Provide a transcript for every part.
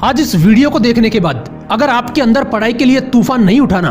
आज इस वीडियो को देखने के बाद अगर आपके अंदर पढ़ाई के लिए तूफान नहीं उठाना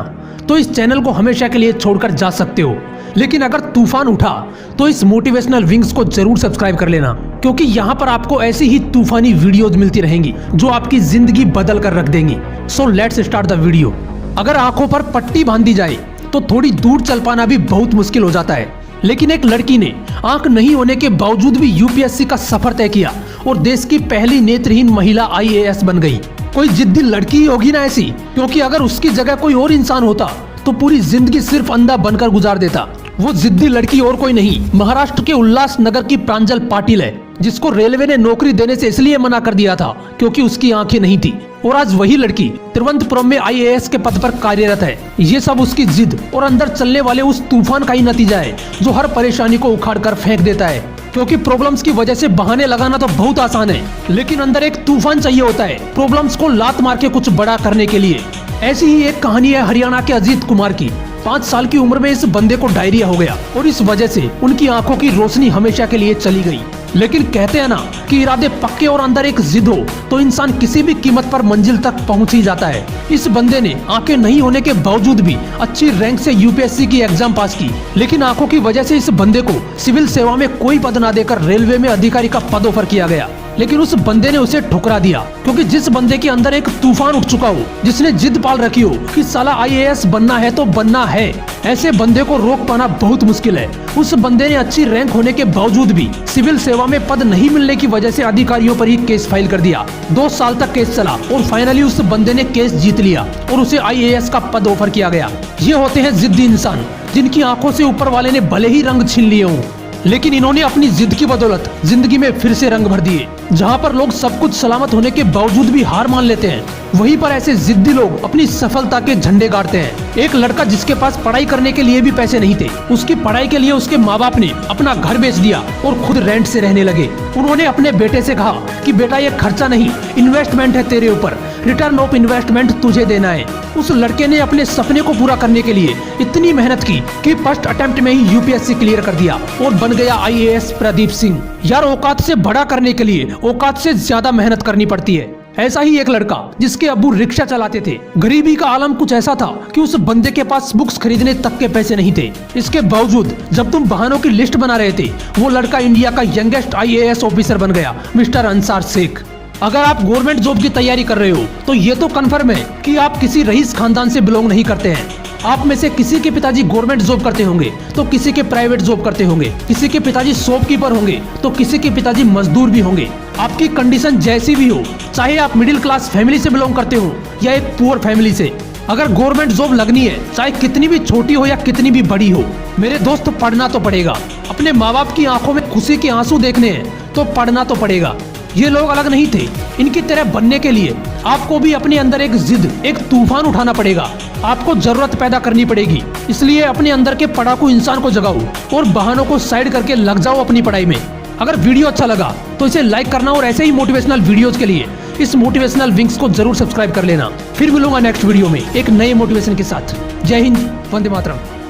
तो इस चैनल को हमेशा के लिए छोड़कर जा सकते हो। लेकिन अगर तूफान उठा तो इस मोटिवेशनल विंग्स को जरूर सब्सक्राइब कर लेना, क्योंकि यहाँ पर आपको ऐसी ही तूफानी वीडियोज मिलती रहेंगी जो आपकी जिंदगी बदल कर रख देंगी। So let's start the video. अगर आंखों पर पट्टी बांध दी जाए तो थोड़ी दूर चल पाना भी बहुत मुश्किल हो जाता है, लेकिन एक लड़की ने आंख नहीं होने के बावजूद भी यूपीएससी का सफर तय किया और देश की पहली नेत्रहीन महिला आईएएस बन गई। कोई जिद्दी लड़की ही होगी ना ऐसी, क्योंकि अगर उसकी जगह कोई और इंसान होता तो पूरी जिंदगी सिर्फ अंधा बनकर गुजार देता। वो जिद्दी लड़की और कोई नहीं, महाराष्ट्र के उल्लासनगर की प्रांजल पाटिल है, जिसको रेलवे ने नौकरी देने से इसलिए मना कर दिया था क्योंकि उसकी आंखें नहीं थी। और आज वही लड़की तिरुवनंतपुरम में आईएएस के पद पर कार्यरत है। ये सब उसकी जिद और अंदर चलने वाले उस तूफान का ही नतीजा है जो हर परेशानी को उखाड़ कर फेंक देता है। क्योंकि प्रॉब्लम्स की वजह से बहाने लगाना तो बहुत आसान है, लेकिन अंदर एक तूफान चाहिए होता है प्रॉब्लम्स को लात मार के कुछ बड़ा करने के लिए। ऐसी ही एक कहानी है हरियाणा के अजीत कुमार की। 5 साल की उम्र में इस बंदे को डायरिया हो गया और इस वजह से उनकी आंखों की रोशनी हमेशा के लिए चली गई। लेकिन कहते हैं ना कि इरादे पक्के और अंदर एक जिद हो तो इंसान किसी भी कीमत पर मंजिल तक पहुंच ही जाता है। इस बंदे ने आंखें नहीं होने के बावजूद भी अच्छी रैंक से यूपीएससी की एग्जाम पास की, लेकिन आंखों की वजह से इस बंदे को सिविल सेवा में कोई पद ना देकर रेलवे में अधिकारी का पद ऑफर किया गया। लेकिन उस बंदे ने उसे ठुकरा दिया, क्योंकि जिस बंदे के अंदर एक तूफान उठ चुका हो, जिसने जिद पाल रखी हो कि साला आईएएस बनना है तो बनना है, ऐसे बंदे को रोक पाना बहुत मुश्किल है। उस बंदे ने अच्छी रैंक होने के बावजूद भी सिविल सेवा में पद नहीं मिलने की वजह से अधिकारियों पर ही केस फाइल कर दिया। 2 साल तक केस चला और फाइनली उस बंदे ने केस जीत लिया और उसे आईएएस का पद ऑफर किया गया। ये होते हैं जिद्दी इंसान, जिनकी आंखों से ऊपर वाले ने भले ही रंग छीन लिए हों, लेकिन इन्होंने अपनी जिद की बदौलत जिंदगी में फिर से रंग भर दिए। जहां पर लोग सब कुछ सलामत होने के बावजूद भी हार मान लेते हैं, वहीं पर ऐसे जिद्दी लोग अपनी सफलता के झंडे गाड़ते हैं। एक लड़का जिसके पास पढ़ाई करने के लिए भी पैसे नहीं थे, उसकी पढ़ाई के लिए उसके माँ बाप ने अपना घर बेच दिया और खुद रेंट से रहने लगे। उन्होंने अपने बेटे से कहा कि बेटा ये खर्चा नहीं, इन्वेस्टमेंट है तेरे ऊपर, रिटर्न ऑफ इन्वेस्टमेंट तुझे देना है। उस लड़के ने अपने सपने को पूरा करने के लिए इतनी मेहनत की कि फर्स्ट अटेम्प्ट में ही यूपीएससी क्लियर कर दिया और बन गया आईएएस प्रदीप सिंह। यार, औकात से बड़ा करने के लिए औकात से ज्यादा मेहनत करनी पड़ती है। ऐसा ही एक लड़का जिसके अब्बू रिक्शा चलाते थे, गरीबी का आलम कुछ ऐसा था कि उस बंदे के पास बुक्स खरीदने तक के पैसे नहीं थे। इसके बावजूद जब तुम बहानों की लिस्ट बना रहे थे, वो लड़का इंडिया का यंगेस्ट आईएएस ऑफिसर बन गया, मिस्टर अंसार शेख। अगर आप गवर्नमेंट जॉब की तैयारी कर रहे हो तो ये तो कन्फर्म है कि आप किसी रईस खानदान से बिलोंग नहीं करते हैं। आप में से किसी के पिताजी गवर्नमेंट जॉब करते होंगे तो किसी के प्राइवेट जॉब करते होंगे, किसी के पिताजी शॉपकीपर होंगे तो किसी के पिताजी मजदूर भी होंगे। आपकी कंडीशन जैसी भी हो, चाहे आप मिडिल क्लास फैमिली से बिलोंग करते हो या एक पुअर फैमिली से, अगर गवर्नमेंट जॉब लगनी है, चाहे कितनी भी छोटी हो या कितनी भी बड़ी हो, मेरे दोस्त पढ़ना तो पड़ेगा। अपने माँ बाप की आंखों में खुशी के आंसू देखने हैं तो पढ़ना तो पड़ेगा। ये लोग अलग नहीं थे, इनकी तरह बनने के लिए आपको भी अपने अंदर एक जिद, एक तूफान उठाना पड़ेगा। आपको जरूरत पैदा करनी पड़ेगी। इसलिए अपने अंदर के पढ़ाकू इंसान को जगाओ और बहानों को साइड करके लग जाओ अपनी पढ़ाई में। अगर वीडियो अच्छा लगा तो इसे लाइक करना और ऐसे ही मोटिवेशनल वीडियोज के लिए इस मोटिवेशनल विंग्स को जरूर सब्सक्राइब कर लेना। फिर मिलूंगा नेक्स्ट वीडियो में एक नए मोटिवेशन के साथ। जय हिंद, वंदे मातरम।